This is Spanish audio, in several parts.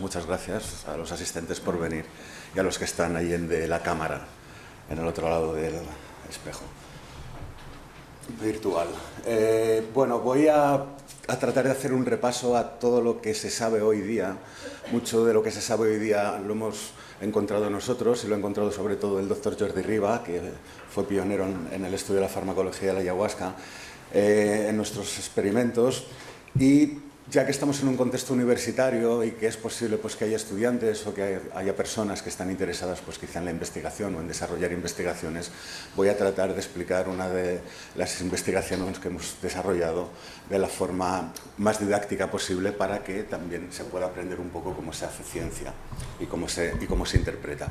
muchas gracias a los asistentes por venir y a los que están ahí en la cámara, en el otro lado del espejo virtual. Bueno, voy a tratar de hacer un repaso a todo lo que se sabe hoy día. Mucho de lo que se sabe hoy día lo hemos encontrado nosotros y lo ha encontrado sobre todo el doctor Jordi Riba, que fue pionero en el estudio de la farmacología de la ayahuasca, en nuestros experimentos. Y ya que estamos en un contexto universitario y que es posible pues, que haya estudiantes o que haya personas que están interesadas pues, quizá en la investigación o en desarrollar investigaciones, voy a tratar de explicar una de las investigaciones que hemos desarrollado de la forma más didáctica posible para que también se pueda aprender un poco cómo se hace ciencia y cómo se interpreta.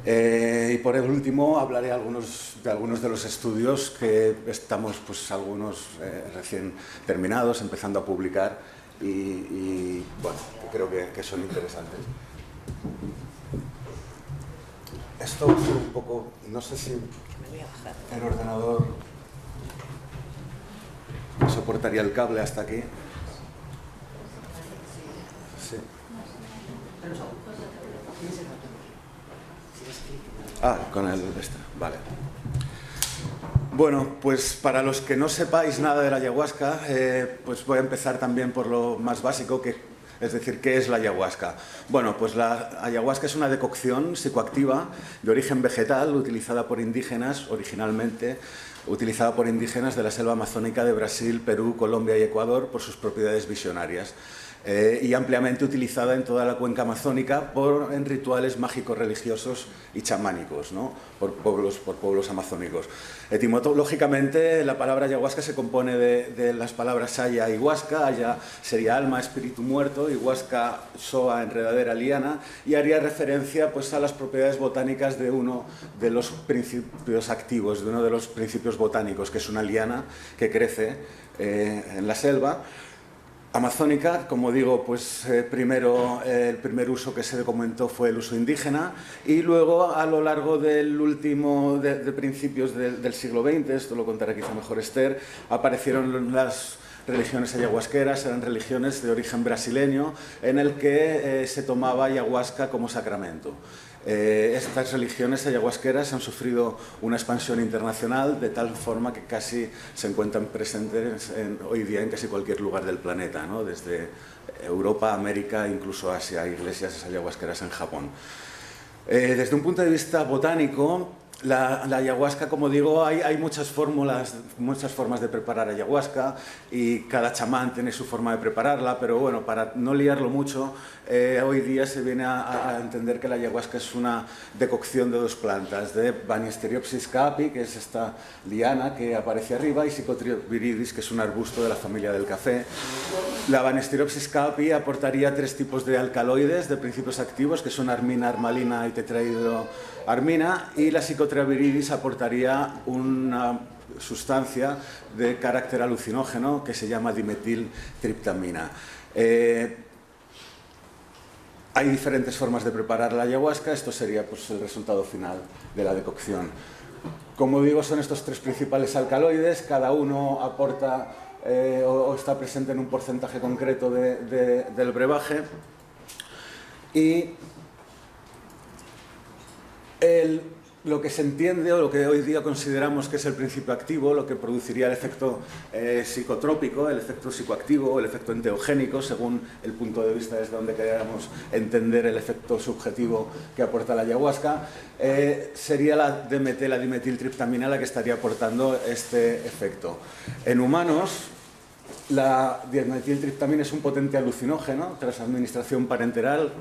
Y por el último hablaré de algunos de los estudios que estamos pues, algunos recién terminados, empezando a publicar. Y bueno, creo que son interesantes. Esto es un poco, no sé si el ordenador soportaría el cable hasta aquí. Sí. Ah, con el vale. Bueno, pues para los que no sepáis nada de la ayahuasca, pues voy a empezar también por lo más básico, es decir, ¿qué es la ayahuasca? Bueno, pues la ayahuasca es una decocción psicoactiva de origen vegetal utilizada por indígenas, originalmente utilizada por indígenas de la selva amazónica de Brasil, Perú, Colombia y Ecuador por sus propiedades visionarias. Y ampliamente utilizada en toda la cuenca amazónica en rituales mágicos religiosos y chamánicos, ¿no? por pueblos amazónicos. Etimológicamente, la palabra ayahuasca se compone de las palabras aya y huasca. Aya sería alma, espíritu muerto, y huasca, soa, enredadera, liana, y haría referencia pues, a las propiedades botánicas de uno de los principios activos, de uno de los principios botánicos, que es una liana que crece en la selva amazónica. Como digo, pues primero el primer uso que se documentó fue el uso indígena, y luego a lo largo de principios del siglo XX, esto lo contará quizá mejor Esther, aparecieron las religiones ayahuasqueras. Eran religiones de origen brasileño en el que se tomaba ayahuasca como sacramento. Estas religiones ayahuasqueras han sufrido una expansión internacional de tal forma que casi se encuentran presentes hoy día en casi cualquier lugar del planeta, ¿no? Desde Europa, América, incluso Asia. Hay iglesias ayahuasqueras en Japón. Desde un punto de vista botánico, la ayahuasca, como digo, hay muchas fórmulas, muchas formas de preparar ayahuasca, y cada chamán tiene su forma de prepararla, pero bueno, para no liarlo mucho, hoy día se viene a entender que la ayahuasca es una decocción de dos plantas, de Banisteriopsis caapi, que es esta liana que aparece arriba, y Psychotria viridis, que es un arbusto de la familia del café. La Banisteriopsis caapi aportaría tres tipos de alcaloides, de principios activos, que son armina, armalina y tetrahidroarmina, y la Psychotria viridis aportaría una sustancia de carácter alucinógeno que se llama dimetiltriptamina. Hay diferentes formas de preparar la ayahuasca. Esto sería pues, el resultado final de la decocción. Como digo, son estos tres principales alcaloides. Cada uno aporta o está presente en un porcentaje concreto del brebaje. Y lo que se entiende, o lo que hoy día consideramos que es el principio activo, lo que produciría el efecto psicotrópico, el efecto psicoactivo, el efecto enteogénico, según el punto de vista desde donde queramos entender el efecto subjetivo que aporta la ayahuasca, sería la DMT, la dimetiltriptamina, la que estaría aportando este efecto. En humanos, la dimetiltriptamina es un potente alucinógeno tras administración parenteral.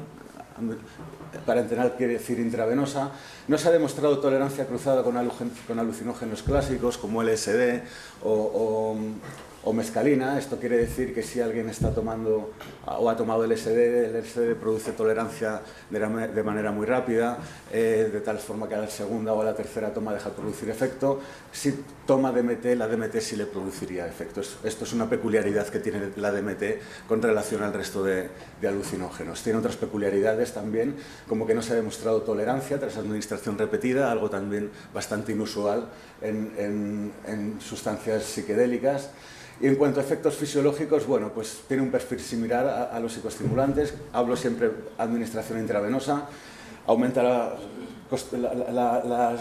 Parenteral quiere decir intravenosa. No se ha demostrado tolerancia cruzada con alucinógenos clásicos como LSD o mescalina. Esto quiere decir que si alguien está tomando o ha tomado LSD, el LSD produce tolerancia de manera muy rápida, de tal forma que a la segunda o a la tercera toma deja de producir efecto. Si toma DMT, la DMT sí le produciría efecto. Esto es una peculiaridad que tiene la DMT con relación al resto de alucinógenos. Tiene otras peculiaridades también, como que no se ha demostrado tolerancia tras administración repetida, algo también bastante inusual en sustancias psiquedélicas. Y en cuanto a efectos fisiológicos, bueno, pues tiene un perfil similar a los psicoestimulantes. Hablo siempre de administración intravenosa, aumenta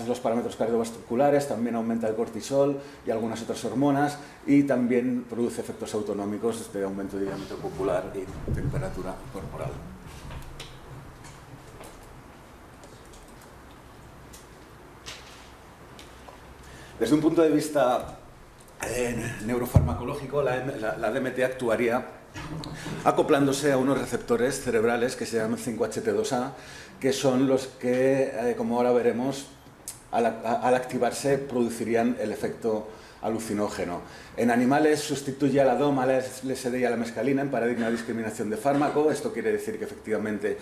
los parámetros cardiovasculares, también aumenta el cortisol y algunas otras hormonas, y también produce efectos autonómicos de aumento de diámetro pupilar y temperatura corporal. Desde un punto de vista neurofarmacológico, la DMT actuaría acoplándose a unos receptores cerebrales que se llaman 5-HT2A, que son los que, como ahora veremos, al activarse producirían el efecto alucinógeno. En animales sustituye a la DOMA, a la LSD y a la mescalina en paradigma de discriminación de fármaco. Esto quiere decir que efectivamente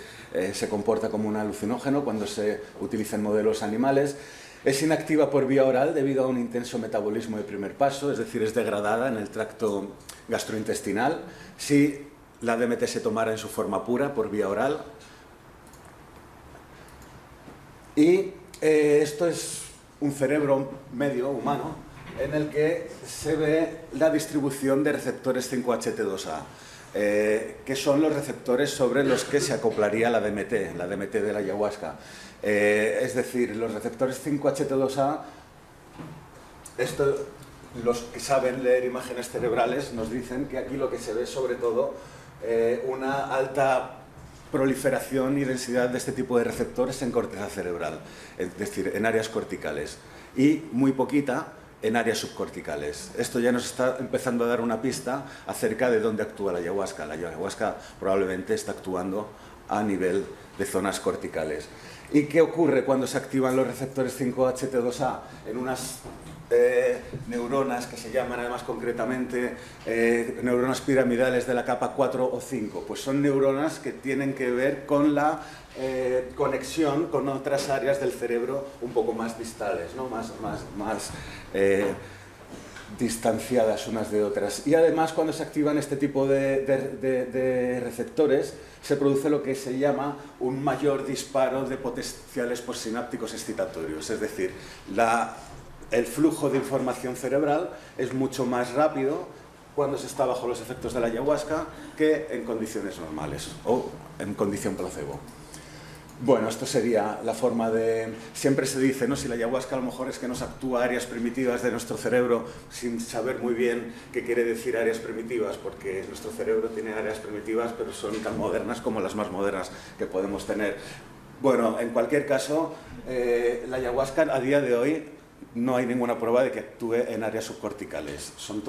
se comporta como un alucinógeno cuando se utiliza en modelos animales. Es inactiva por vía oral debido a un intenso metabolismo de primer paso, es decir, es degradada en el tracto gastrointestinal. Si la DMT se tomara en su forma pura por vía oral. Y esto es un cerebro medio humano en el que se ve la distribución de receptores 5-HT2A, que son los receptores sobre los que se acoplaría la DMT de la ayahuasca. Es decir, los receptores 5-HT2A, los que saben leer imágenes cerebrales nos dicen que aquí lo que se ve sobre todo una alta proliferación y densidad de este tipo de receptores en corteza cerebral, es decir, en áreas corticales, y muy poquita en áreas subcorticales. Esto ya nos está empezando a dar una pista acerca de dónde actúa la ayahuasca. La ayahuasca probablemente está actuando a nivel de zonas corticales. ¿Y qué ocurre cuando se activan los receptores 5-HT2A? En unas neuronas que se llaman además concretamente neuronas piramidales de la capa 4 o 5. Pues son neuronas que tienen que ver con la conexión con otras áreas del cerebro un poco más distales, ¿no? más distanciadas unas de otras. Y además, cuando se activan este tipo de receptores, se produce lo que se llama un mayor disparo de potenciales postsinápticos excitatorios. Es decir, el flujo de información cerebral es mucho más rápido cuando se está bajo los efectos de la ayahuasca que en condiciones normales o en condición placebo. Bueno, esto sería la forma de... Siempre se dice, ¿no? Si la ayahuasca a lo mejor es que nos actúa áreas primitivas de nuestro cerebro sin saber muy bien qué quiere decir áreas primitivas, porque nuestro cerebro tiene áreas primitivas, pero son tan modernas como las más modernas que podemos tener. Bueno, en cualquier caso, la ayahuasca a día de hoy no hay ninguna prueba de que actúe en áreas subcorticales. Son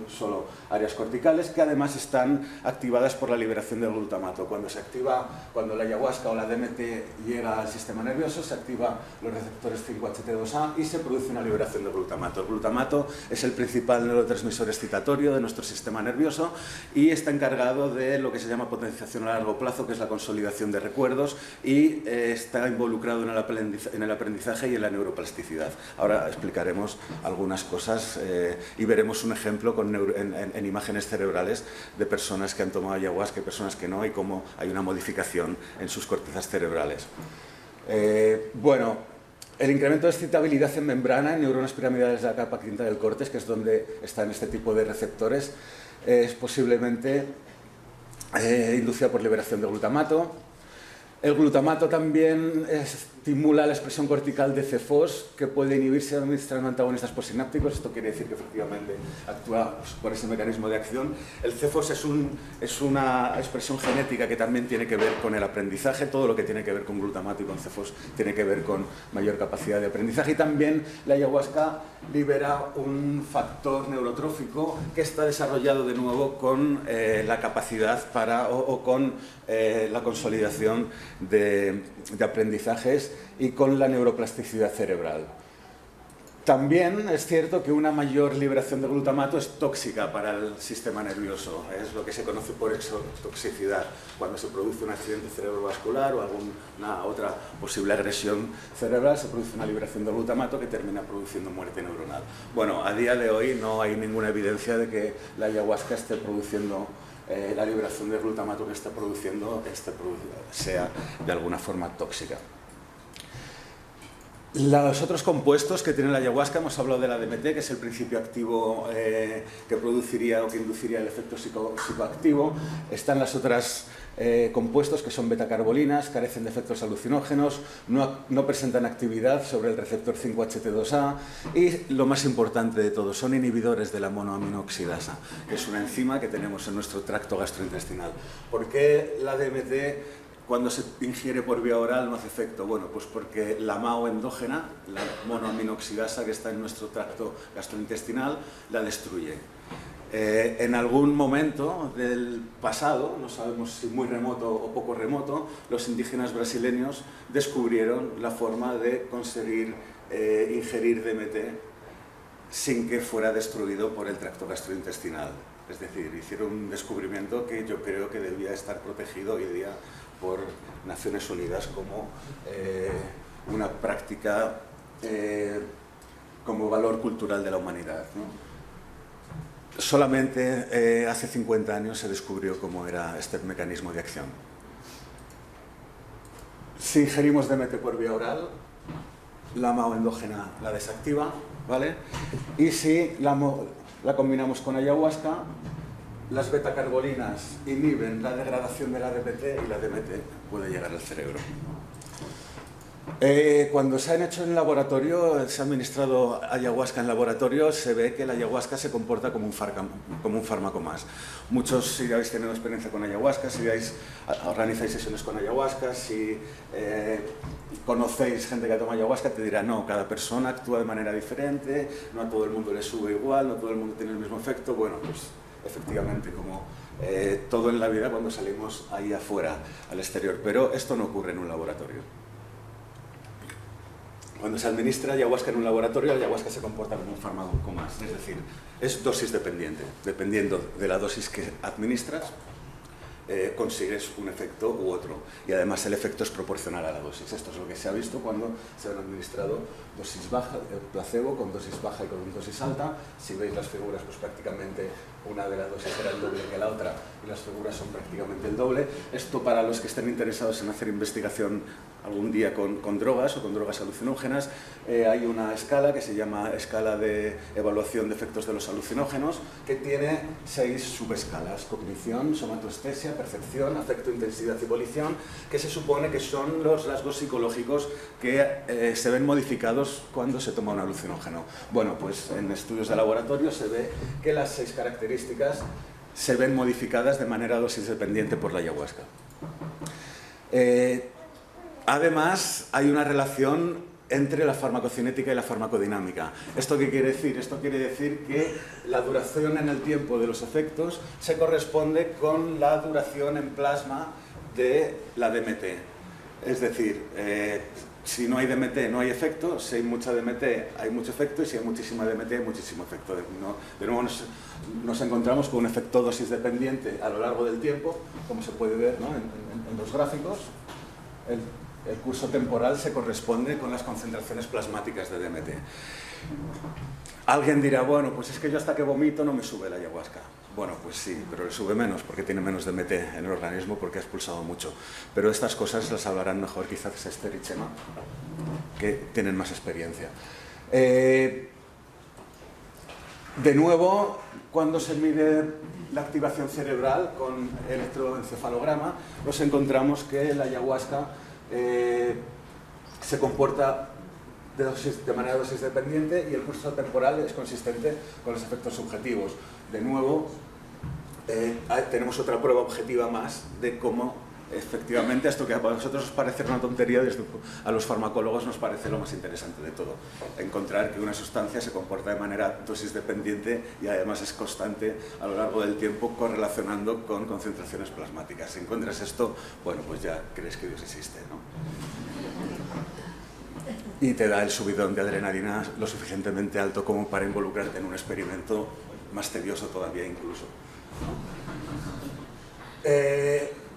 solo áreas corticales que además están activadas por la liberación del glutamato. Cuando la ayahuasca o la DMT llega al sistema nervioso, se activan los receptores 5-HT2A y se produce una liberación de glutamato. El glutamato es el principal neurotransmisor excitatorio de nuestro sistema nervioso y está encargado de lo que se llama potenciación a largo plazo, que es la consolidación de recuerdos, y está involucrado en el aprendizaje y en la neuroplasticidad. Ahora explicaremos algunas cosas y veremos un ejemplo en imágenes cerebrales de personas que han tomado ayahuasca y personas que no, y cómo hay una modificación en sus cortezas cerebrales. Bueno, el incremento de excitabilidad en membrana en neuronas piramidales de la capa quinta del córtex, que es donde están este tipo de receptores, es posiblemente inducida por liberación de glutamato. El glutamato también estimula la expresión cortical de CFOs, que puede inhibirse administrando antagonistas postsinápticos. Esto quiere decir que efectivamente actúa por ese mecanismo de acción. El CFOs es una expresión genética que también tiene que ver con el aprendizaje. Todo lo que tiene que ver con glutamato y con CFOs tiene que ver con mayor capacidad de aprendizaje. Y también la ayahuasca libera un factor neurotrófico que está desarrollado de nuevo con la capacidad con la consolidación de aprendizajes y con la neuroplasticidad cerebral. También es cierto que una mayor liberación de glutamato es tóxica para el sistema nervioso, es lo que se conoce por exotoxicidad. Cuando se produce un accidente cerebrovascular o alguna otra posible agresión cerebral, se produce una liberación de glutamato que termina produciendo muerte neuronal. Bueno, a día de hoy no hay ninguna evidencia de que la ayahuasca esté produciendo la liberación de glutamato que está produciendo sea de alguna forma tóxica. Los otros compuestos que tiene la ayahuasca, hemos hablado de la DMT, que es el principio activo que produciría o que induciría el efecto psicoactivo. Están las otras compuestos que son betacarbolinas, carecen de efectos alucinógenos, no presentan actividad sobre el receptor 5-HT2A y, lo más importante de todo, son inhibidores de la monoaminoxidasa, que es una enzima que tenemos en nuestro tracto gastrointestinal. ¿Por qué la DMT cuando se ingiere por vía oral no hace efecto? Bueno, pues porque la MAO endógena, la monoaminoxidasa que está en nuestro tracto gastrointestinal, la destruye. En algún momento del pasado, no sabemos si muy remoto o poco remoto, los indígenas brasileños descubrieron la forma de conseguir ingerir DMT sin que fuera destruido por el tracto gastrointestinal. Es decir, hicieron un descubrimiento que yo creo que debía estar protegido hoy día por Naciones Unidas como una práctica como valor cultural de la humanidad, ¿no? Solamente hace 50 años se descubrió cómo era este mecanismo de acción. Si ingerimos DMT por vía oral, la MAO endógena la desactiva, ¿vale? Y si la combinamos con ayahuasca, las betacarbolinas inhiben la degradación de la DMT y la DMT puede llegar al cerebro. Cuando se han hecho en laboratorio, se ha administrado ayahuasca en laboratorio, se ve que la ayahuasca se comporta como un fármaco más. Muchos, si habéis tenido experiencia con ayahuasca, si organizáis sesiones con ayahuasca, si conocéis gente que toma ayahuasca, te dirá, no, cada persona actúa de manera diferente, no a todo el mundo le sube igual, no todo el mundo tiene el mismo efecto. Bueno, pues efectivamente, como todo en la vida cuando salimos ahí afuera, al exterior, pero esto no ocurre en un laboratorio. Cuando se administra ayahuasca en un laboratorio, la ayahuasca se comporta como un fármaco más, es decir, es dosis dependiente. Dependiendo de la dosis que administras, consigues un efecto u otro. Y además el efecto es proporcional a la dosis. Esto es lo que se ha visto cuando se han administrado dosis baja, placebo con dosis baja y con dosis alta. Si veis las figuras, pues prácticamente una de las dosis era el doble que la otra y las figuras son prácticamente el doble. Esto, para los que estén interesados en hacer investigación algún día con drogas o con drogas alucinógenas, hay una escala que se llama escala de evaluación de efectos de los alucinógenos, que tiene 6 subescalas: cognición, somatoestesia, percepción, afecto, intensidad y volición, que se supone que son los rasgos psicológicos que se ven modificados cuando se toma un alucinógeno. Bueno, pues en estudios de laboratorio se ve que las 6 características se ven modificadas de manera dosis dependiente por la ayahuasca. Además, hay una relación entre la farmacocinética y la farmacodinámica. ¿Esto qué quiere decir? Esto quiere decir que la duración en el tiempo de los efectos se corresponde con la duración en plasma de la DMT. Es decir, si no hay DMT no hay efecto, si hay mucha DMT hay mucho efecto y si hay muchísima DMT hay muchísimo efecto. De nuevo nos encontramos con un efecto dosis dependiente a lo largo del tiempo, como se puede ver, ¿no? en los gráficos. El curso temporal se corresponde con las concentraciones plasmáticas de DMT. Alguien dirá, bueno, pues es que yo hasta que vomito no me sube la ayahuasca. Bueno, pues sí, pero le sube menos porque tiene menos DMT en el organismo porque ha expulsado mucho. Pero estas cosas las hablarán mejor quizás Esther y Chema, que tienen más experiencia. De nuevo, cuando se mide la activación cerebral con electroencefalograma, nos encontramos que la ayahuasca se comporta de manera dosis dependiente y el curso temporal es consistente con los efectos subjetivos. De nuevo, tenemos otra prueba objetiva más de cómo efectivamente esto que a vosotros os parece una tontería, a los farmacólogos nos parece lo más interesante de todo. Encontrar que una sustancia se comporta de manera dosis dependiente y además es constante a lo largo del tiempo correlacionando con concentraciones plasmáticas. Si encuentras esto, bueno, pues ya crees que Dios existe, ¿no? Y te da el subidón de adrenalina lo suficientemente alto como para involucrarte en un experimento más tedioso todavía incluso.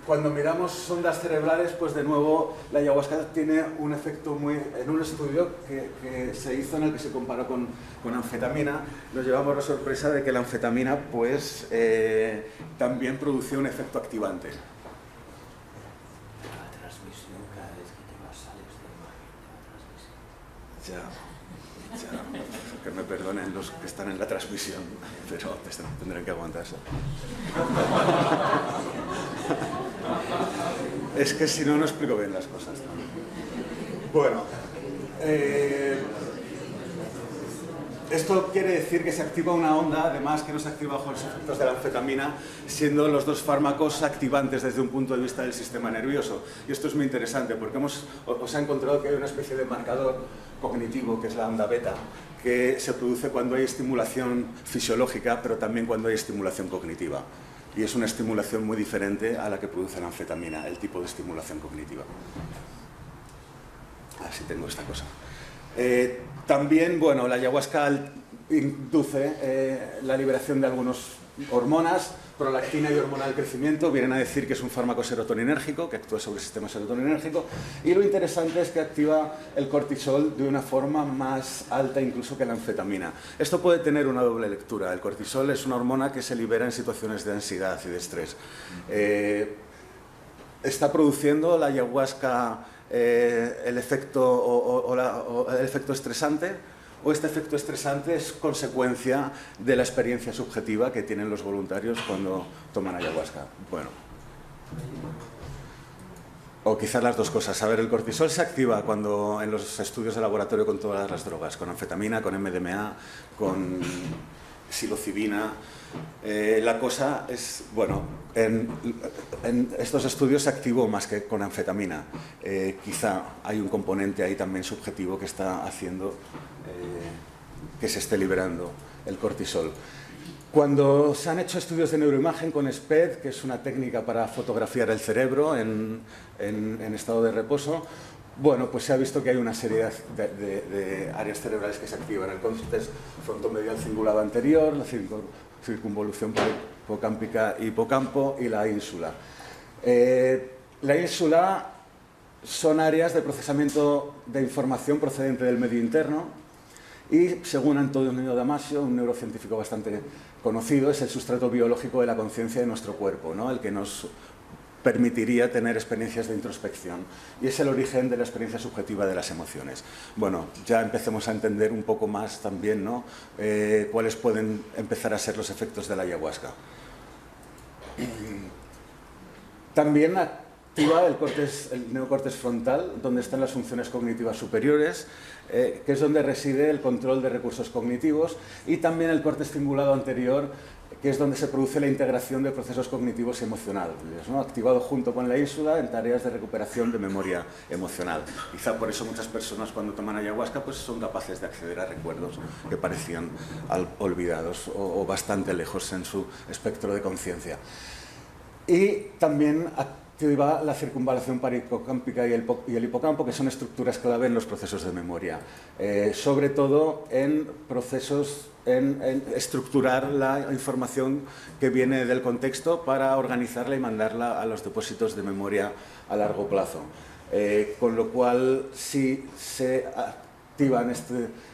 Cuando miramos ondas cerebrales, pues de nuevo la ayahuasca tiene un efecto en un estudio que se hizo en el que se comparó con anfetamina, nos llevamos la sorpresa de que la anfetamina pues también producía un efecto activante. La transmisión, cada vez que te vas sales de imagen de la transmisión. Ya, que me perdonen los que están en la transmisión, pero tendrán que aguantarse. Es que si no, no explico bien las cosas. Bueno, esto quiere decir que se activa una onda, además que no se activa bajo los efectos de la anfetamina, siendo los dos fármacos activantes desde un punto de vista del sistema nervioso. Y esto es muy interesante porque os ha encontrado que hay una especie de marcador cognitivo, que es la onda beta, que se produce cuando hay estimulación fisiológica, pero también cuando hay estimulación cognitiva. Y es una estimulación muy diferente a la que produce la anfetamina, el tipo de estimulación cognitiva. Así tengo esta cosa. También, bueno, la ayahuasca induce la liberación de algunas hormonas, prolactina y hormona del crecimiento. Vienen a decir que es un fármaco serotoninérgico, que actúa sobre el sistema serotoninérgico. Y lo interesante es que activa el cortisol de una forma más alta incluso que la anfetamina. Esto puede tener una doble lectura. El cortisol es una hormona que se libera en situaciones de ansiedad y de estrés. Está produciendo la ayahuasca el efecto el efecto estresante, o este efecto estresante es consecuencia de la experiencia subjetiva que tienen los voluntarios cuando toman ayahuasca. Bueno, o quizás las dos cosas. A ver, el cortisol se activa cuando en los estudios de laboratorio con todas las drogas, con anfetamina, con MDMA, con psilocibina. La cosa es, bueno, en estos estudios se activó más que con anfetamina. Quizá hay un componente ahí también subjetivo que está haciendo que se esté liberando el cortisol. Cuando se han hecho estudios de neuroimagen con SPED, que es una técnica para fotografiar el cerebro en estado de reposo, bueno, pues se ha visto que hay una serie de áreas cerebrales que se activan. El córtex frontomedial cingulado anterior, la circunvolución hipocámpica y hipocampo y la ínsula. La ínsula son áreas de procesamiento de información procedente del medio interno y, según Antonio Damasio, un neurocientífico bastante conocido, es el sustrato biológico de la conciencia de nuestro cuerpo, ¿no? El que nos permitiría tener experiencias de introspección, y es el origen de la experiencia subjetiva de las emociones. Bueno, ya empecemos a entender un poco más también, ¿no? Cuáles pueden empezar a ser los efectos de la ayahuasca. También activa el neocórtex frontal, donde están las funciones cognitivas superiores, que es donde reside el control de recursos cognitivos, y también el córtex cingulado anterior, que es donde se produce la integración de procesos cognitivos y emocionales, ¿no? Activado junto con la ínsula en tareas de recuperación de memoria emocional. Quizá por eso muchas personas cuando toman ayahuasca pues son capaces de acceder a recuerdos que parecían olvidados o bastante lejos en su espectro de conciencia. Y también activa la circunvalación parahipocámpica y el hipocampo, que son estructuras clave en los procesos de memoria, sobre todo en procesos en estructurar la información que viene del contexto para organizarla y mandarla a los depósitos de memoria a largo plazo. Con lo cual, si se activan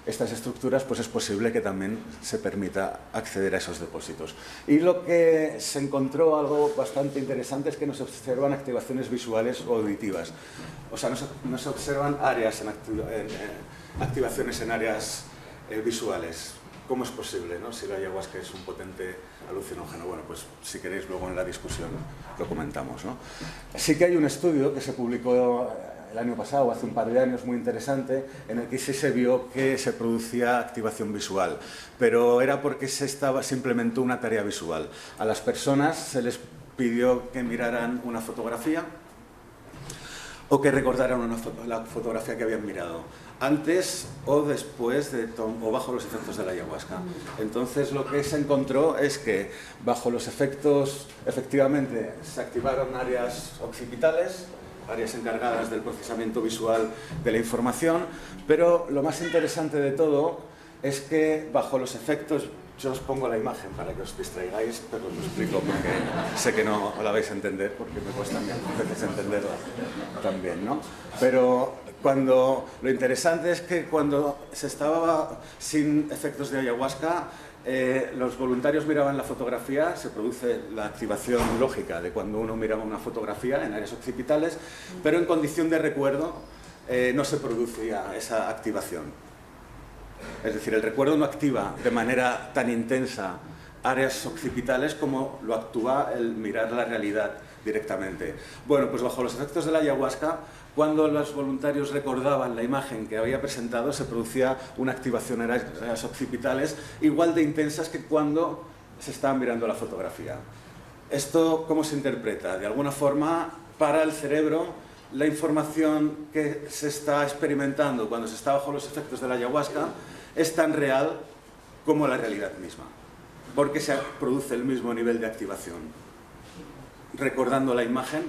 estas estructuras, pues es posible que también se permita acceder a esos depósitos. Y lo que se encontró, algo bastante interesante, es que no se observan activaciones visuales o auditivas. O sea, no se observan áreas activaciones en áreas visuales. ¿Cómo es posible, ¿no? Si la ayahuasca es un potente alucinógeno? Bueno, pues si queréis luego en la discusión lo comentamos, ¿no? Sí que hay un estudio que se publicó el año pasado, hace un par de años, muy interesante, en el que sí se vio que se producía activación visual, pero era porque se implementó una tarea visual. A las personas se les pidió que miraran una fotografía o que recordaran la fotografía que habían mirado, antes o después o bajo los efectos de la ayahuasca. Entonces lo que se encontró es que bajo los efectos, efectivamente, se activaron áreas occipitales, áreas encargadas del procesamiento visual de la información, pero lo más interesante de todo es que bajo los efectos, yo os pongo la imagen para que os distraigáis, pero os lo explico porque sé que no la vais a entender, porque me cuesta a veces entenderla también, ¿no? Pero lo interesante es que cuando se estaba sin efectos de ayahuasca, los voluntarios miraban la fotografía, se produce la activación lógica de cuando uno miraba una fotografía en áreas occipitales, pero en condición de recuerdo no se producía esa activación. Es decir, el recuerdo no activa de manera tan intensa áreas occipitales como lo actúa el mirar la realidad directamente. Bueno, pues bajo los efectos de la ayahuasca, cuando los voluntarios recordaban la imagen que había presentado, se producía una activación en áreas occipitales igual de intensas que cuando se estaba mirando la fotografía. ¿Esto cómo se interpreta? De alguna forma, para el cerebro, la información que se está experimentando cuando se está bajo los efectos de la ayahuasca es tan real como la realidad misma, porque se produce el mismo nivel de activación, recordando la imagen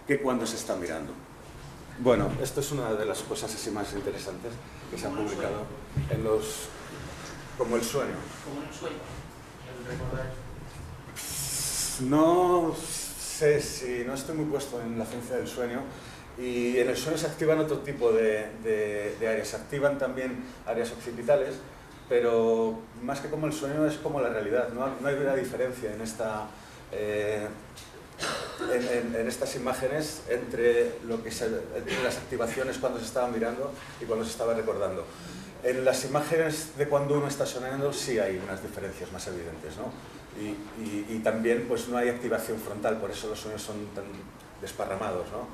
que cuando se está mirando. Bueno, esto es una de las cosas así más interesantes que se han publicado en los... como el sueño. Como un sueño, el recordar. No sé si... no estoy muy puesto en la ciencia del sueño, y en el sueño se activan otro tipo de áreas. Se activan también áreas occipitales, pero más que como el sueño es como la realidad. No hay una diferencia en estas imágenes entre las activaciones cuando se estaba mirando y cuando se estaba recordando. En las imágenes de cuando uno está soñando sí hay unas diferencias más evidentes, ¿no? Y también pues no hay activación frontal, por eso los sueños son tan desparramados, ¿no?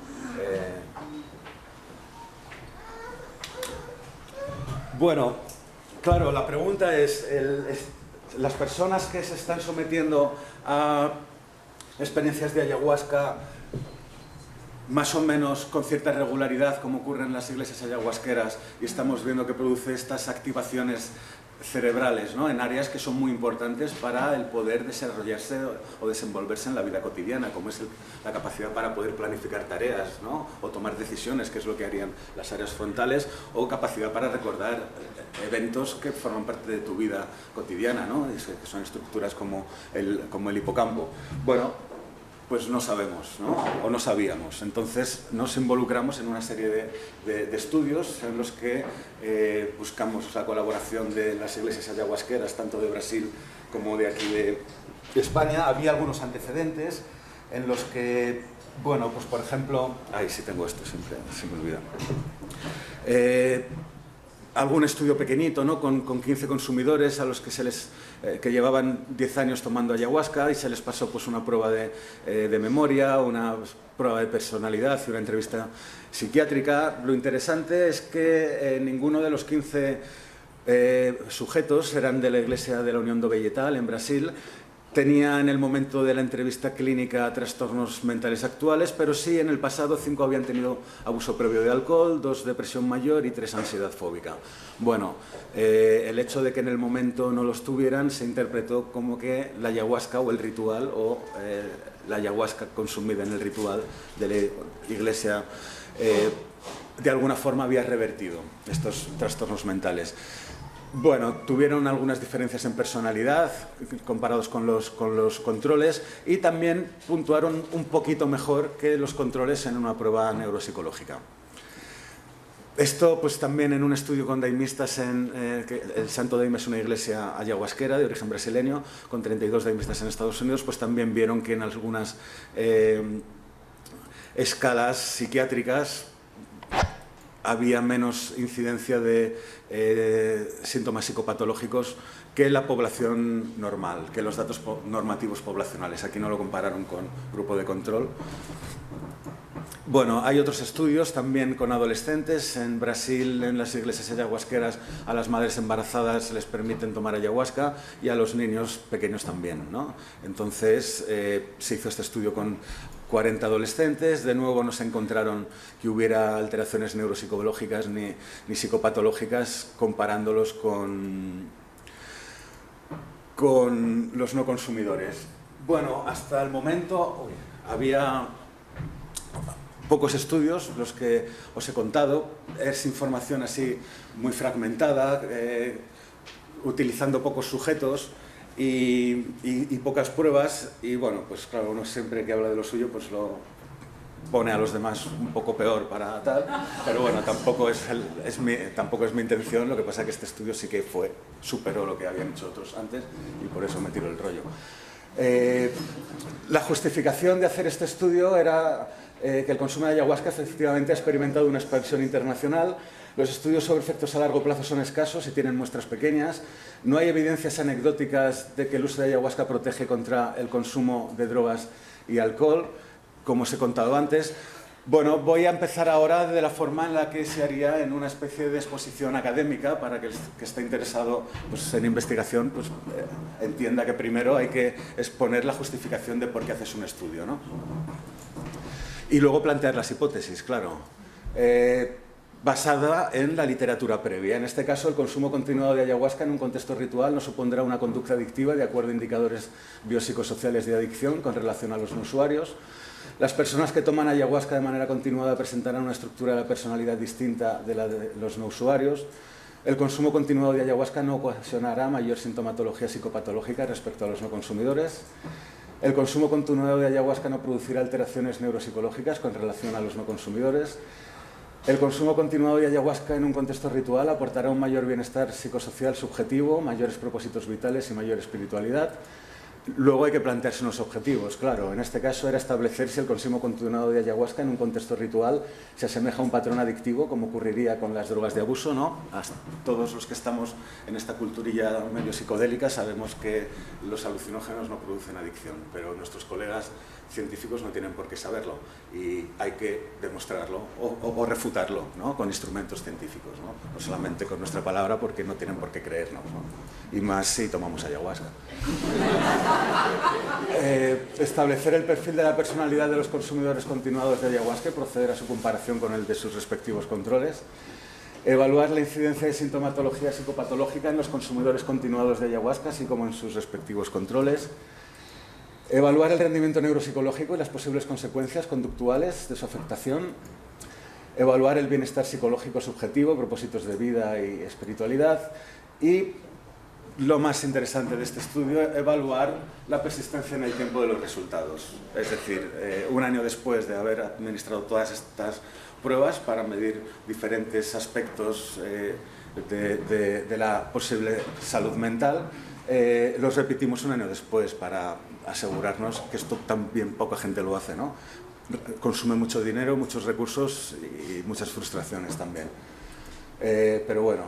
Bueno, claro, la pregunta es, las personas que se están sometiendo a experiencias de ayahuasca más o menos con cierta regularidad, como ocurre en las iglesias ayahuasqueras, y estamos viendo que produce estas activaciones cerebrales, ¿no?, en áreas que son muy importantes para el poder desarrollarse o desenvolverse en la vida cotidiana, como es la capacidad para poder planificar tareas, ¿no?, o tomar decisiones, que es lo que harían las áreas frontales, o capacidad para recordar eventos que forman parte de tu vida cotidiana, ¿no?, que son estructuras como el hipocampo. Bueno, pues no sabemos, ¿no?, o no sabíamos. Entonces nos involucramos en una serie de estudios en los que buscamos la colaboración de las iglesias ayahuasqueras, tanto de Brasil como de aquí de España. Había algunos antecedentes en los que, bueno, pues por ejemplo... Ay, sí tengo esto, siempre se me olvida. Algún estudio pequeñito, ¿no?, con 15 consumidores a los que que llevaban 10 años tomando ayahuasca, y se les pasó pues una prueba de memoria, una prueba de personalidad y una entrevista psiquiátrica. Lo interesante es que ninguno de los 15 sujetos eran de la Iglesia de la Unión do Vegetal en Brasil. Tenía en el momento de la entrevista clínica trastornos mentales actuales, pero sí en el pasado 5 habían tenido abuso previo de alcohol, 2 depresión mayor y 3 ansiedad fóbica. Bueno, el hecho de que en el momento no los tuvieran se interpretó como que la ayahuasca o el ritual, o la ayahuasca consumida en el ritual de la Iglesia, de alguna forma había revertido estos trastornos mentales. Bueno, tuvieron algunas diferencias en personalidad comparados con los controles, y también puntuaron un poquito mejor que los controles en una prueba neuropsicológica. Esto pues también en un estudio con daimistas, el Santo Daime es una iglesia ayahuasquera de origen brasileño, con 32 daimistas en Estados Unidos, pues también vieron que en algunas escalas psiquiátricas había menos incidencia de síntomas psicopatológicos que la población normal, que los datos normativos poblacionales. Aquí no lo compararon con grupo de control. Bueno, hay otros estudios también con adolescentes. En Brasil, en las iglesias ayahuasqueras, a las madres embarazadas les permiten tomar ayahuasca, y a los niños pequeños también, ¿no? Entonces se hizo este estudio con 40 adolescentes. De nuevo no se encontraron que hubiera alteraciones neuropsicológicas ni psicopatológicas comparándolos con los no consumidores. Bueno, hasta el momento había pocos estudios, los que os he contado. Es información así muy fragmentada, utilizando pocos sujetos y pocas pruebas, y bueno, pues claro, uno siempre que habla de lo suyo pues lo pone a los demás un poco peor para tal, pero bueno, tampoco es mi intención. Lo que pasa es que este estudio sí que superó lo que habían hecho otros antes, y por eso me tiro el rollo. La justificación de hacer este estudio era que el consumo de ayahuasca efectivamente ha experimentado una expansión internacional. Los estudios sobre efectos a largo plazo son escasos y tienen muestras pequeñas. No hay evidencias anecdóticas de que el uso de ayahuasca protege contra el consumo de drogas y alcohol, como os he contado antes. Bueno, voy a empezar ahora de la forma en la que se haría en una especie de exposición académica para que el que esté interesado pues, en investigación pues, entienda que primero hay que exponer la justificación de por qué haces un estudio, ¿no? Y luego plantear las hipótesis, claro, basada en la literatura previa. En este caso, el consumo continuado de ayahuasca en un contexto ritual no supondrá una conducta adictiva de acuerdo a indicadores biopsicosociales de adicción con relación a los no usuarios. Las personas que toman ayahuasca de manera continuada presentarán una estructura de la personalidad distinta de la de los no usuarios. El consumo continuado de ayahuasca no ocasionará mayor sintomatología psicopatológica respecto a los no consumidores. El consumo continuado de ayahuasca no producirá alteraciones neuropsicológicas con relación a los no consumidores. El consumo continuado de ayahuasca en un contexto ritual aportará un mayor bienestar psicosocial subjetivo, mayores propósitos vitales y mayor espiritualidad. Luego hay que plantearse unos objetivos, claro. En este caso era establecer si el consumo continuado de ayahuasca en un contexto ritual se asemeja a un patrón adictivo, como ocurriría con las drogas de abuso, ¿no? Todos los que estamos en esta culturilla medio psicodélica sabemos que los alucinógenos no producen adicción, pero nuestros colegas científicos no tienen por qué saberlo y hay que demostrarlo o refutarlo, ¿no? Con instrumentos científicos, ¿no? No solamente con nuestra palabra, porque no tienen por qué creernos, ¿no? Y más si tomamos ayahuasca. Establecer el perfil de la personalidad de los consumidores continuados de ayahuasca y proceder a su comparación con el de sus respectivos controles. Evaluar la incidencia de sintomatología psicopatológica en los consumidores continuados de ayahuasca, así como en sus respectivos controles. Evaluar el rendimiento neuropsicológico y las posibles consecuencias conductuales de su afectación. Evaluar el bienestar psicológico subjetivo, propósitos de vida y espiritualidad. Y lo más interesante de este estudio, evaluar la persistencia en el tiempo de los resultados. Es decir, un año después de haber administrado todas estas pruebas para medir diferentes aspectos de la posible salud mental, los repetimos un año después para asegurarnos que esto también poca gente lo hace, ¿no? Consume mucho dinero, muchos recursos y muchas frustraciones también. Pero bueno,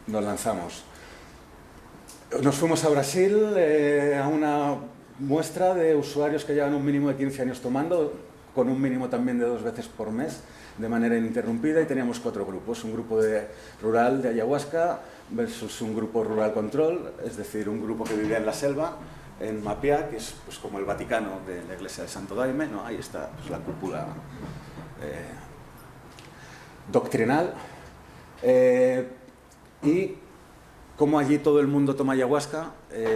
nos lanzamos. Nos fuimos a Brasil a una muestra de usuarios que llevan un mínimo de 15 años tomando, con un mínimo también de 2 veces por mes, de manera ininterrumpida, y teníamos 4 grupos. Un grupo rural de ayahuasca versus un grupo rural control, es decir, un grupo que vivía en la selva, en Mapiá, que es pues, como el Vaticano de la iglesia de Santo Daime, ¿no? Ahí está pues, la cúpula doctrinal. Y como allí todo el mundo toma ayahuasca,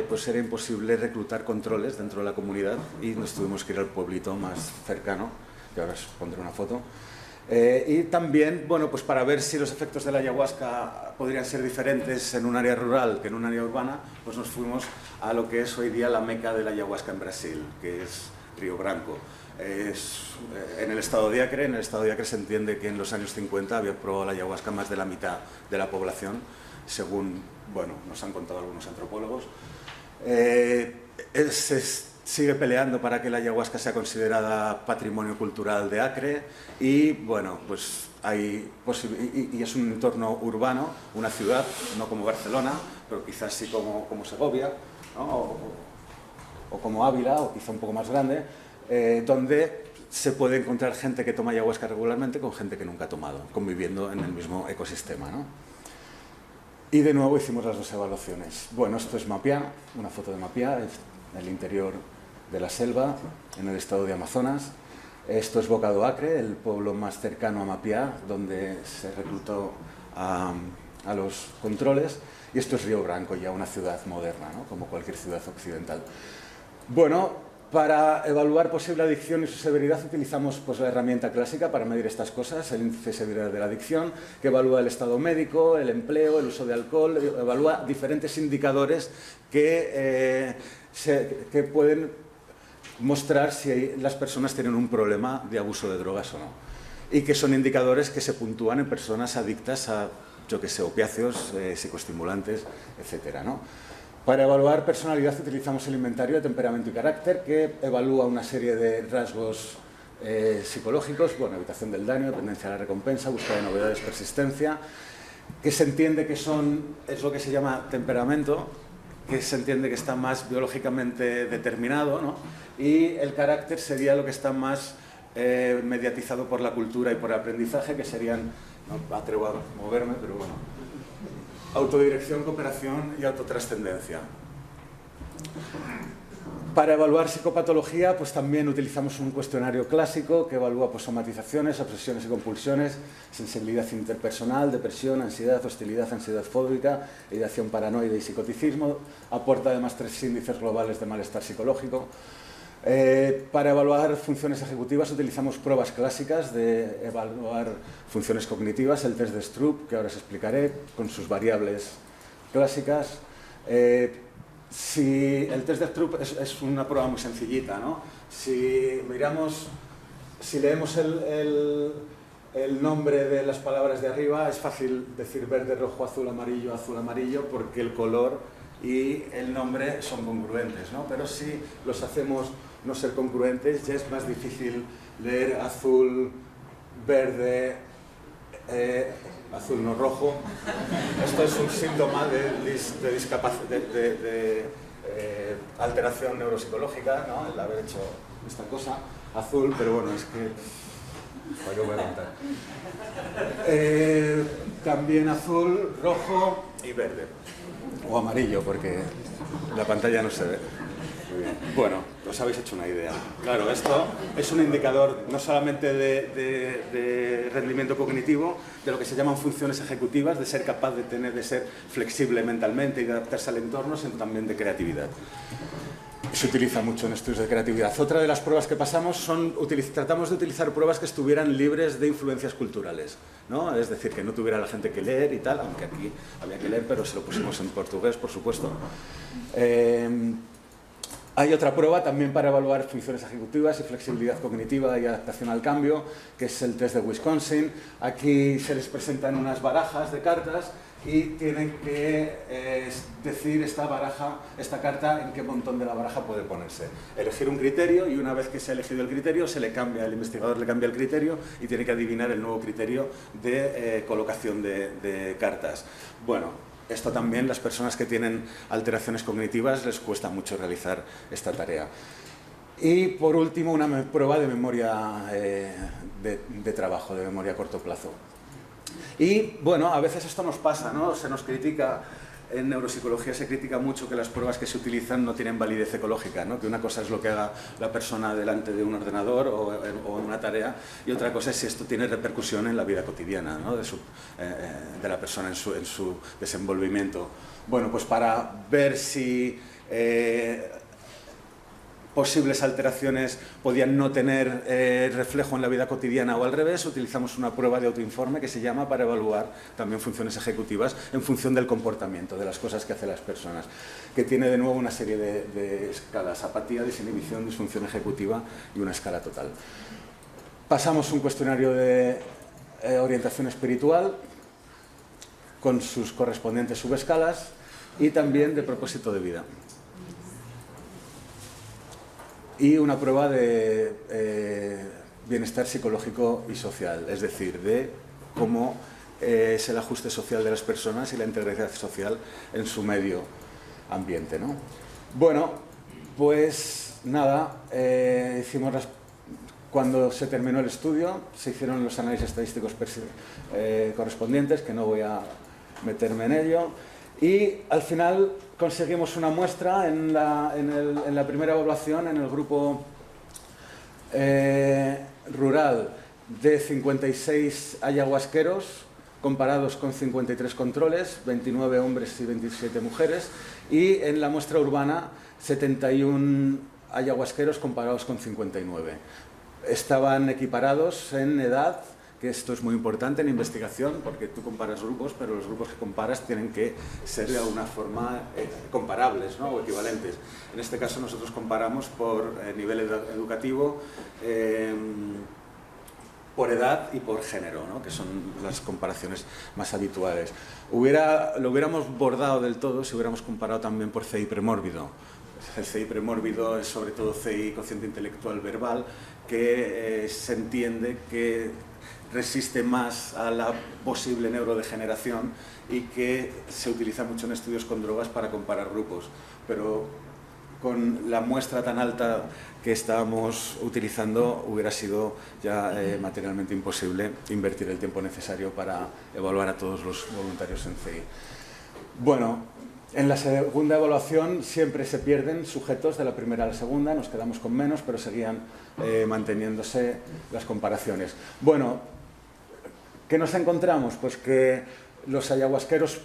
pues era imposible reclutar controles dentro de la comunidad y nos tuvimos que ir al pueblito más cercano, que ahora os pondré una foto. Y también, bueno, pues para ver si los efectos de la ayahuasca podrían ser diferentes en un área rural que en un área urbana, pues nos fuimos a lo que es hoy día la meca de la ayahuasca en Brasil, que es Río Branco. En el estado de Acre. En el estado de Acre se entiende que en los años 50 había probado la ayahuasca más de la mitad de la población, según, bueno, nos han contado algunos antropólogos. Se sigue peleando para que la ayahuasca sea considerada patrimonio cultural de Acre y, bueno, pues hay y es un entorno urbano, una ciudad, no como Barcelona, pero quizás sí como Segovia, ¿no? o como Ávila, o quizá un poco más grande, donde se puede encontrar gente que toma ayahuasca regularmente con gente que nunca ha tomado, conviviendo en el mismo ecosistema, ¿no? Y de nuevo hicimos las 2 evaluaciones. Bueno, esto es Mapiá, una foto de Mapiá, en el interior de la selva, en el estado de Amazonas. Esto es Boca do Acre, el pueblo más cercano a Mapiá, donde se reclutó a los controles. Y esto es Río Branco, ya una ciudad moderna, ¿no? Como cualquier ciudad occidental. Bueno, para evaluar posible adicción y su severidad utilizamos pues, la herramienta clásica para medir estas cosas, el índice de severidad de la adicción, que evalúa el estado médico, el empleo, el uso de alcohol, evalúa diferentes indicadores que pueden mostrar si las personas tienen un problema de abuso de drogas o no. Y que son indicadores que se puntúan en personas adictas a, yo que sé, opiáceos, psicoestimulantes, etcétera, ¿no? Para evaluar personalidad utilizamos el inventario de temperamento y carácter, que evalúa una serie de rasgos psicológicos, bueno, evitación del daño, dependencia a la recompensa, búsqueda de novedades, persistencia, que se entiende que es lo que se llama temperamento, que se entiende que está más biológicamente determinado, ¿no? Y el carácter sería lo que está más mediatizado por la cultura y por el aprendizaje, que serían, no me atrevo a moverme, pero bueno, autodirección, cooperación y autotrascendencia. Para evaluar psicopatología, pues también utilizamos un cuestionario clásico que evalúa pues, somatizaciones, obsesiones y compulsiones, sensibilidad interpersonal, depresión, ansiedad, hostilidad, ansiedad fóbica, ideación paranoide y psicoticismo. Aporta además 3 índices globales de malestar psicológico. Para evaluar funciones ejecutivas utilizamos pruebas clásicas de evaluar funciones cognitivas, el test de Stroop, que ahora os explicaré, con sus variables clásicas. Si el test de Stroop es una prueba muy sencillita, ¿no? Si leemos el nombre de las palabras de arriba, es fácil decir verde, rojo, azul, amarillo, porque el color y el nombre son congruentes, ¿no? Pero si los hacemos no ser congruentes, ya es más difícil leer azul, verde, azul no rojo. Esto es un síntoma de alteración neuropsicológica, ¿no? El haber hecho esta cosa azul, pero bueno, es que yo voy a contar. También azul, rojo y verde, o amarillo, porque la pantalla no se ve. Muy bien. Bueno, os habéis hecho una idea. Claro, esto es un indicador no solamente de rendimiento cognitivo, de lo que se llaman funciones ejecutivas, de ser capaz de ser flexible mentalmente y de adaptarse al entorno, sino también de creatividad. Se utiliza mucho en estudios de creatividad. Otra de las pruebas que pasamos tratamos de utilizar pruebas que estuvieran libres de influencias culturales, ¿no? Es decir, que no tuviera la gente que leer y tal, aunque aquí había que leer, pero se lo pusimos en portugués, por supuesto. Hay otra prueba también para evaluar funciones ejecutivas y flexibilidad cognitiva y adaptación al cambio, que es el test de Wisconsin. Aquí se les presentan unas barajas de cartas y tienen que decir esta carta en qué montón de la baraja puede ponerse. Elegir un criterio y una vez que se ha elegido el criterio, el investigador le cambia el criterio y tiene que adivinar el nuevo criterio de colocación de cartas. Bueno, esto también, las personas que tienen alteraciones cognitivas les cuesta mucho realizar esta tarea. Y por último, una prueba de memoria de trabajo, de memoria a corto plazo. Y bueno, a veces esto nos pasa, ¿no? Se nos critica, en neuropsicología se critica mucho que las pruebas que se utilizan no tienen validez ecológica, ¿no? Que una cosa es lo que haga la persona delante de un ordenador o en una tarea, y otra cosa es si esto tiene repercusión en la vida cotidiana, ¿no? de la persona en su desenvolvimiento. Bueno, pues para ver si posibles alteraciones podían no tener reflejo en la vida cotidiana o al revés, utilizamos una prueba de autoinforme que se llama para evaluar también funciones ejecutivas en función del comportamiento, de las cosas que hacen las personas, que tiene de nuevo una serie de escalas: apatía, desinhibición, disfunción ejecutiva y una escala total. Pasamos un cuestionario de orientación espiritual con sus correspondientes subescalas y también de propósito de vida. Y una prueba de bienestar psicológico y social, es decir, de cómo es el ajuste social de las personas y la integridad social en su medio ambiente, ¿no? Bueno, pues nada, cuando se terminó el estudio, se hicieron los análisis estadísticos correspondientes, que no voy a meterme en ello, y al final conseguimos una muestra en la primera evaluación en el grupo rural de 56 ayahuasqueros comparados con 53 controles, 29 hombres y 27 mujeres, y en la muestra urbana 71 ayahuasqueros comparados con 59. Estaban equiparados en edad, que esto es muy importante en investigación, porque tú comparas grupos, pero los grupos que comparas tienen que ser de alguna forma comparables, ¿no? O equivalentes. En este caso nosotros comparamos por nivel educativo, por edad y por género, ¿no? Que son las comparaciones más habituales. Lo hubiéramos bordado del todo si hubiéramos comparado también por CI premórbido. El CI premórbido es sobre todo CI cociente intelectual verbal, que se entiende que resiste más a la posible neurodegeneración y que se utiliza mucho en estudios con drogas para comparar grupos. Pero con la muestra tan alta que estábamos utilizando hubiera sido ya materialmente imposible invertir el tiempo necesario para evaluar a todos los voluntarios en CI. Bueno, en la segunda evaluación siempre se pierden sujetos de la primera a la segunda, nos quedamos con menos, pero seguían manteniéndose las comparaciones. Bueno, ¿qué nos encontramos? Pues que los ayahuasqueros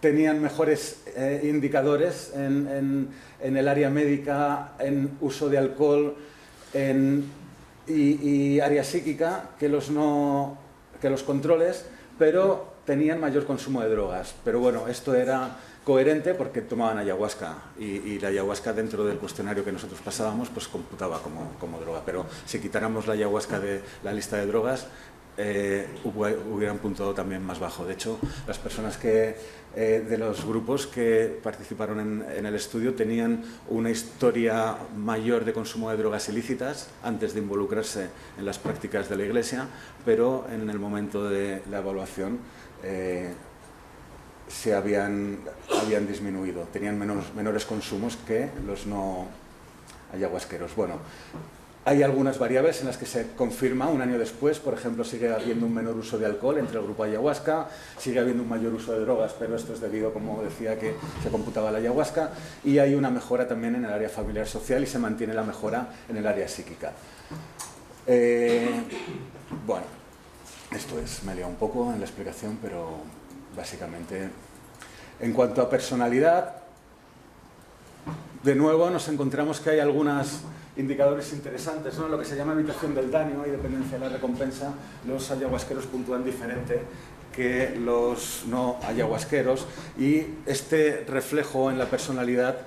tenían mejores indicadores en el área médica, en uso de alcohol y área psíquica que los controles, pero tenían mayor consumo de drogas. Pero bueno, esto era coherente porque tomaban ayahuasca y la ayahuasca dentro del cuestionario que nosotros pasábamos pues computaba como droga. Pero si quitáramos la ayahuasca de la lista de drogas, hubieran puntuado también más bajo. De hecho, las personas de los grupos que participaron en el estudio tenían una historia mayor de consumo de drogas ilícitas antes de involucrarse en las prácticas de la Iglesia, pero en el momento de la evaluación se habían disminuido, tenían menores consumos que los no ayahuasqueros. Bueno, hay algunas variables en las que se confirma un año después, por ejemplo, sigue habiendo un menor uso de alcohol entre el grupo ayahuasca, sigue habiendo un mayor uso de drogas, pero esto es debido, como decía, que se computaba la ayahuasca, y hay una mejora también en el área familiar social y se mantiene la mejora en el área psíquica. Bueno, esto es, me he liado un poco en la explicación, pero básicamente, en cuanto a personalidad, de nuevo nos encontramos que hay algunos indicadores interesantes, ¿no? Lo que se llama evitación del daño y dependencia de la recompensa, los ayahuasqueros puntúan diferente que los no ayahuasqueros, y este reflejo en la personalidad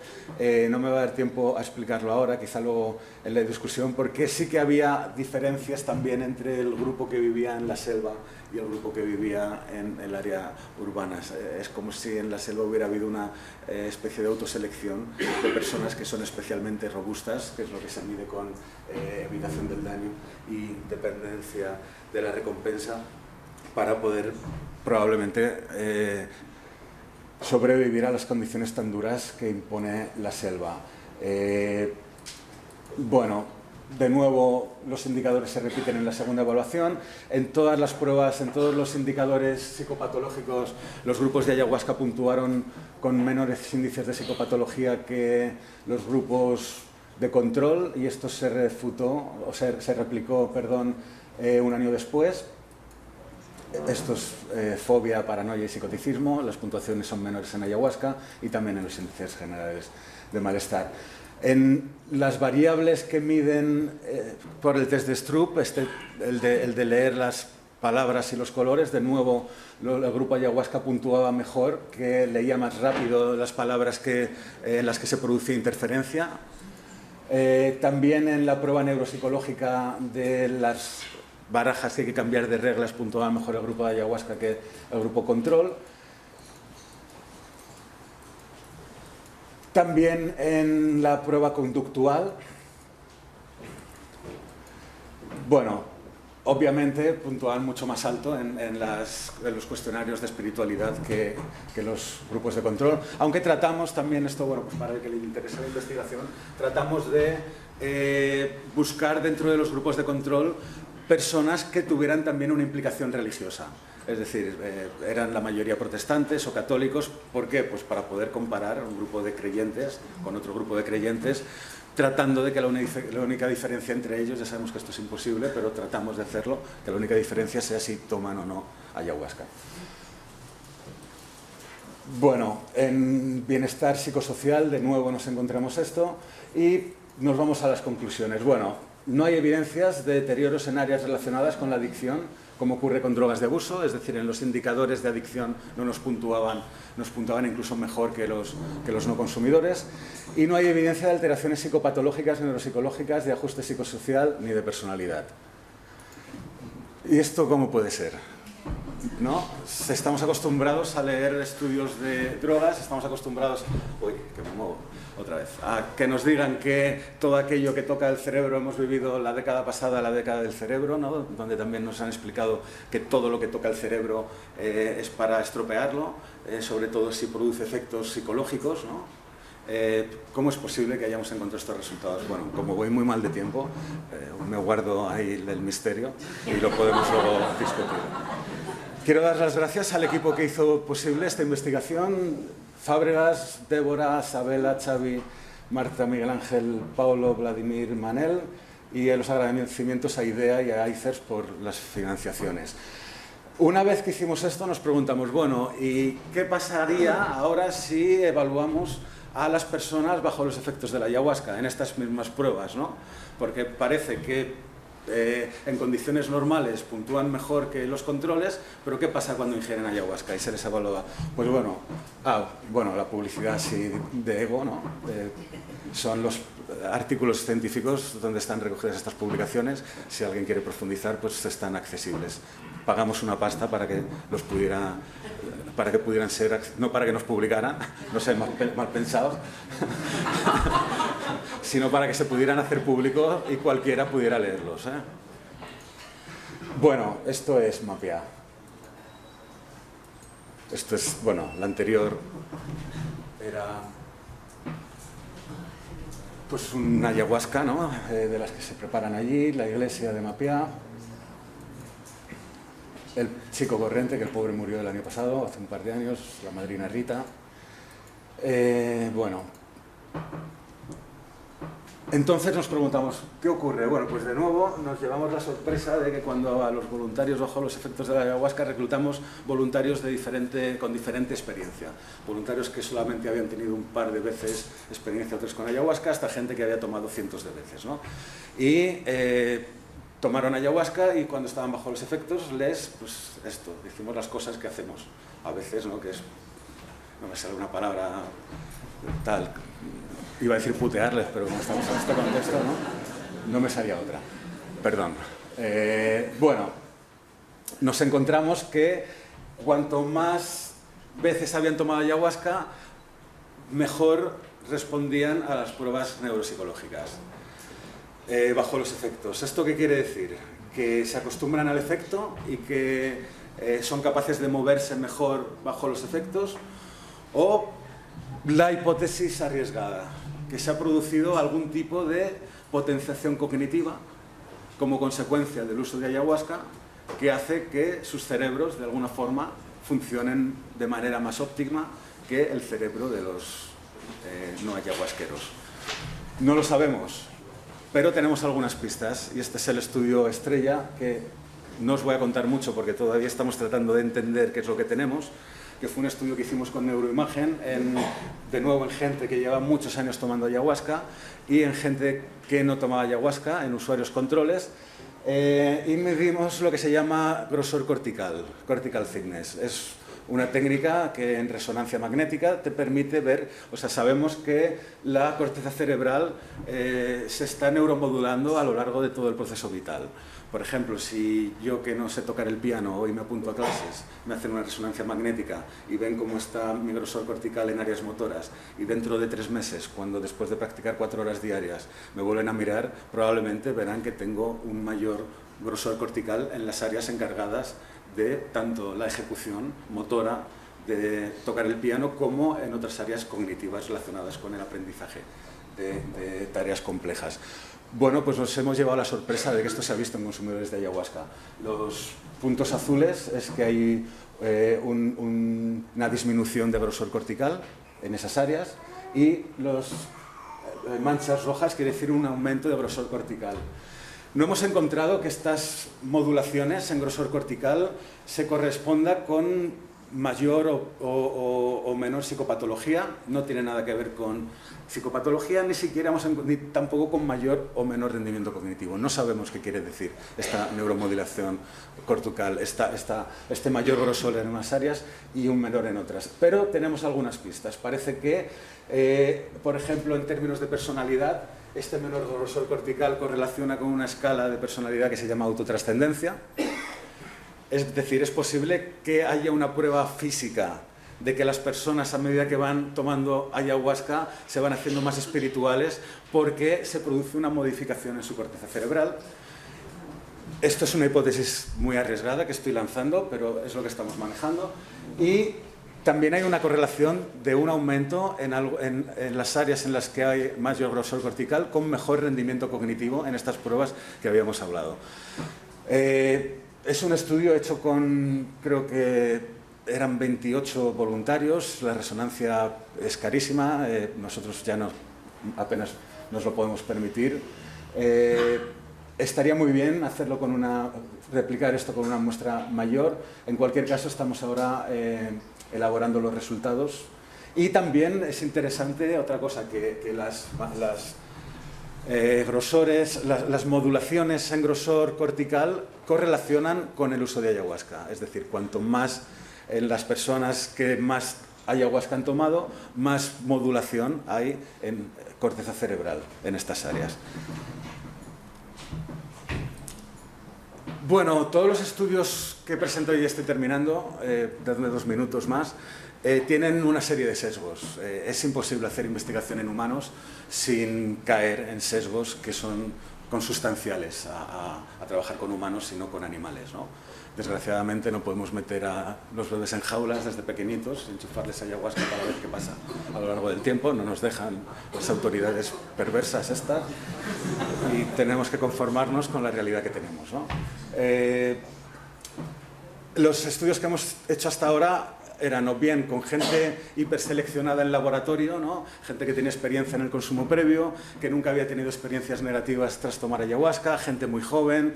no me va a dar tiempo a explicarlo ahora, quizá luego en la discusión, porque sí que había diferencias también entre el grupo que vivía en la selva y el grupo que vivía en el área urbana. Es como si en la selva hubiera habido una especie de autoselección de personas que son especialmente robustas, que es lo que se mide con evitación del daño y dependencia de la recompensa, para poder probablemente sobrevivir a las condiciones tan duras que impone la selva. Bueno, de nuevo los indicadores se repiten en la segunda evaluación. En todas las pruebas, en todos los indicadores psicopatológicos, los grupos de ayahuasca puntuaron con menores índices de psicopatología que los grupos de control, y esto se replicó, un año después. Esto es fobia, paranoia y psicoticismo. Las puntuaciones son menores en ayahuasca y también en los índices generales de malestar. En las variables que miden por el test de Stroop, el de leer las palabras y los colores, de nuevo el grupo ayahuasca puntuaba mejor, que leía más rápido las palabras en las que se producía interferencia. También en la prueba neuropsicológica de las barajas que hay que cambiar de reglas, puntuaba mejor el grupo de ayahuasca que el grupo control. También en la prueba conductual, bueno, obviamente puntuaban mucho más alto en los cuestionarios de espiritualidad que los grupos de control, aunque tratamos también, esto, bueno, pues para el que le interese la investigación, tratamos de buscar dentro de los grupos de control personas que tuvieran también una implicación religiosa. Es decir, eran la mayoría protestantes o católicos. ¿Por qué? Pues para poder comparar un grupo de creyentes con otro grupo de creyentes, tratando de que la única diferencia entre ellos, ya sabemos que esto es imposible, pero tratamos de hacerlo, que la única diferencia sea si toman o no ayahuasca. Bueno, en bienestar psicosocial, de nuevo nos encontramos esto y nos vamos a las conclusiones. Bueno, no hay evidencias de deterioros en áreas relacionadas con la adicción, como ocurre con drogas de abuso, es decir, en los indicadores de adicción no nos puntuaban incluso mejor que los no consumidores, y no hay evidencia de alteraciones psicopatológicas, neuropsicológicas, de ajuste psicosocial ni de personalidad. ¿Y esto cómo puede ser? ¿No? Estamos acostumbrados a leer estudios de drogas, estamos acostumbrados, uy, que me muevo otra vez, a que nos digan que todo aquello que toca el cerebro, hemos vivido la década pasada, la década del cerebro, ¿no? Donde también nos han explicado que todo lo que toca el cerebro es para estropearlo, sobre todo si produce efectos psicológicos, ¿no? ¿Cómo es posible que hayamos encontrado estos resultados? Bueno, como voy muy mal de tiempo, me guardo ahí el misterio y lo podemos luego discutir. Quiero dar las gracias al equipo que hizo posible esta investigación: Fábregas, Débora, Sabela, Xavi, Marta, Miguel Ángel, Paulo, Vladimir, Manel, y los agradecimientos a IDEA y a ICERS por las financiaciones. Una vez que hicimos esto nos preguntamos, bueno, ¿y qué pasaría ahora si evaluamos a las personas bajo los efectos de la ayahuasca en estas mismas pruebas, ¿no? Porque parece que en condiciones normales puntúan mejor que los controles, pero ¿qué pasa cuando ingieren ayahuasca y se les evalúa? Pues bueno, la publicidad sí de ego, ¿no? Son los artículos científicos donde están recogidas estas publicaciones. Si alguien quiere profundizar, pues están accesibles. Pagamos una pasta para que los pudieran ser, no para que nos publicaran, no sé, mal pensados, sino para que se pudieran hacer públicos y cualquiera pudiera leerlos, ¿eh? Bueno, esto es MAPIA. Esto es, bueno, la anterior era pues una ayahuasca, ¿no? De las que se preparan allí, la iglesia de MAPIA. El chico corriente, que el pobre murió el año pasado, hace un par de años, la madrina Rita. Bueno, entonces nos preguntamos, ¿qué ocurre? Bueno, pues de nuevo nos llevamos la sorpresa de que cuando a los voluntarios bajo los efectos de la ayahuasca reclutamos voluntarios con diferente experiencia. Voluntarios que solamente habían tenido un par de veces experiencia o tres con ayahuasca, hasta gente que había tomado cientos de veces, ¿no? Y tomaron ayahuasca y cuando estaban bajo los efectos hicimos las cosas que hacemos a veces, ¿no? Que es, no me sale una palabra tal, iba a decir putearles, pero como estamos en este contexto, no me salía otra, perdón. Bueno, nos encontramos que cuanto más veces habían tomado ayahuasca, mejor respondían a las pruebas neuropsicológicas. Bajo los efectos. ¿Esto qué quiere decir? Que se acostumbran al efecto y que son capaces de moverse mejor bajo los efectos, o la hipótesis arriesgada, que se ha producido algún tipo de potenciación cognitiva como consecuencia del uso de ayahuasca que hace que sus cerebros de alguna forma funcionen de manera más óptima que el cerebro de los no ayahuasqueros. No lo sabemos, pero tenemos algunas pistas, y este es el estudio estrella, que no os voy a contar mucho porque todavía estamos tratando de entender qué es lo que tenemos, que fue un estudio que hicimos con neuroimagen, de nuevo en gente que lleva muchos años tomando ayahuasca y en gente que no tomaba ayahuasca, en usuarios controles, y medimos lo que se llama grosor cortical, cortical thickness. Es una técnica que en resonancia magnética te permite ver, o sea, sabemos que la corteza cerebral se está neuromodulando a lo largo de todo el proceso vital. Por ejemplo, si yo, que no sé tocar el piano, hoy me apunto a clases, me hacen una resonancia magnética y ven cómo está mi grosor cortical en áreas motoras, y dentro de 3 meses, cuando después de practicar 4 horas diarias me vuelven a mirar, probablemente verán que tengo un mayor grosor cortical en las áreas encargadas de tanto la ejecución motora de tocar el piano como en otras áreas cognitivas relacionadas con el aprendizaje de tareas complejas. Bueno, pues nos hemos llevado la sorpresa de que esto se ha visto en consumidores de ayahuasca. Los puntos azules es que hay una disminución de grosor cortical en esas áreas, y las manchas rojas quiere decir un aumento de grosor cortical. No hemos encontrado que estas modulaciones en grosor cortical se corresponda con mayor o menor psicopatología. No tiene nada que ver con psicopatología, ni tampoco con mayor o menor rendimiento cognitivo. No sabemos qué quiere decir esta neuromodulación cortical, este mayor grosor en unas áreas y un menor en otras. Pero tenemos algunas pistas. Parece que, por ejemplo, en términos de personalidad, este menor grosor cortical correlaciona con una escala de personalidad que se llama autotrascendencia. Es decir, es posible que haya una prueba física de que las personas, a medida que van tomando ayahuasca, se van haciendo más espirituales porque se produce una modificación en su corteza cerebral. Esto es una hipótesis muy arriesgada que estoy lanzando, pero es lo que estamos manejando. Y también hay una correlación de un aumento en las áreas en las que hay mayor grosor cortical con mejor rendimiento cognitivo en estas pruebas que habíamos hablado. Es un estudio hecho con, creo que eran 28 voluntarios, la resonancia es carísima, nosotros ya apenas nos lo podemos permitir. Estaría muy bien hacerlo replicar esto con una muestra mayor. En cualquier caso, estamos ahora elaborando los resultados. Y también es interesante otra cosa, que las grosores, las modulaciones en grosor cortical correlacionan con el uso de ayahuasca. Es decir, cuanto más en las personas que más ayahuasca han tomado, más modulación hay en corteza cerebral en estas áreas. Bueno, todos los estudios que presento y estoy terminando, dadme 2 minutos más, tienen una serie de sesgos. Es imposible hacer investigación en humanos sin caer en sesgos que son consustanciales a trabajar con humanos y no con animales, ¿no? Desgraciadamente no podemos meter a los bebés en jaulas desde pequeñitos, enchufarles ayahuasca para ver qué pasa a lo largo del tiempo. No nos dejan las autoridades perversas estas y tenemos que conformarnos con la realidad que tenemos, ¿no? Los estudios que hemos hecho hasta ahora eran o bien con gente hiperseleccionada en laboratorio, ¿no? Gente que tenía experiencia en el consumo previo, que nunca había tenido experiencias negativas tras tomar ayahuasca, gente muy joven,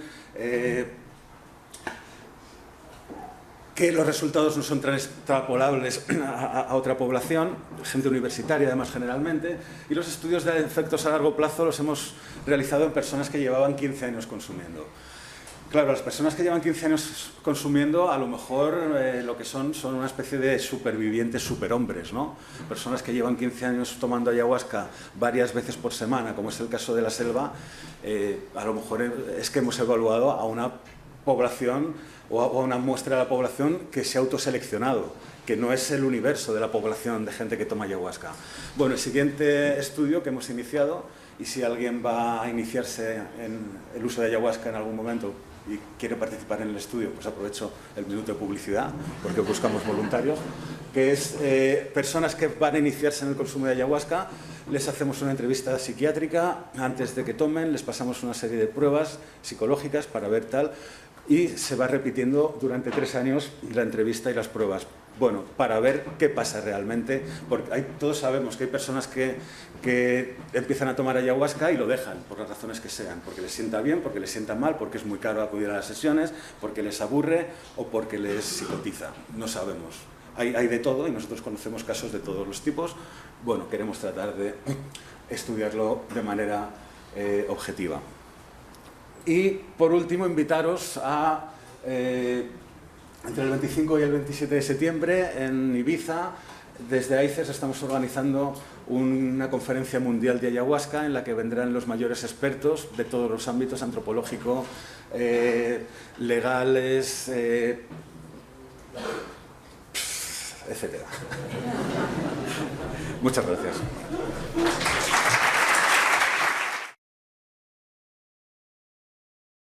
que los resultados no son extrapolables a otra población, gente universitaria además generalmente, y los estudios de efectos a largo plazo los hemos realizado en personas que llevaban 15 años consumiendo. Claro, las personas que llevan 15 años consumiendo, a lo mejor lo que son una especie de supervivientes superhombres, ¿no? Personas que llevan 15 años tomando ayahuasca varias veces por semana, como es el caso de la selva, a lo mejor es que hemos evaluado a una población o a una muestra de la población que se ha autoseleccionado, que no es el universo de la población de gente que toma ayahuasca. Bueno, el siguiente estudio que hemos iniciado, y si alguien va a iniciarse en el uso de ayahuasca en algún momento y quiere participar en el estudio, pues aprovecho el minuto de publicidad, porque buscamos voluntarios, que es personas que van a iniciarse en el consumo de ayahuasca, les hacemos una entrevista psiquiátrica antes de que tomen, les pasamos una serie de pruebas psicológicas para ver tal, y se va repitiendo durante 3 años la entrevista y las pruebas. Bueno, para ver qué pasa realmente, porque todos sabemos que hay personas que empiezan a tomar ayahuasca y lo dejan, por las razones que sean, porque les sienta bien, porque les sienta mal, porque es muy caro acudir a las sesiones, porque les aburre o porque les psicotiza. No sabemos. Hay de todo y nosotros conocemos casos de todos los tipos. Bueno, queremos tratar de estudiarlo de manera objetiva. Y, por último, invitaros a, entre el 25 y el 27 de septiembre, en Ibiza, desde AICES estamos organizando una conferencia mundial de ayahuasca en la que vendrán los mayores expertos de todos los ámbitos, antropológico, legales, etc. Muchas gracias.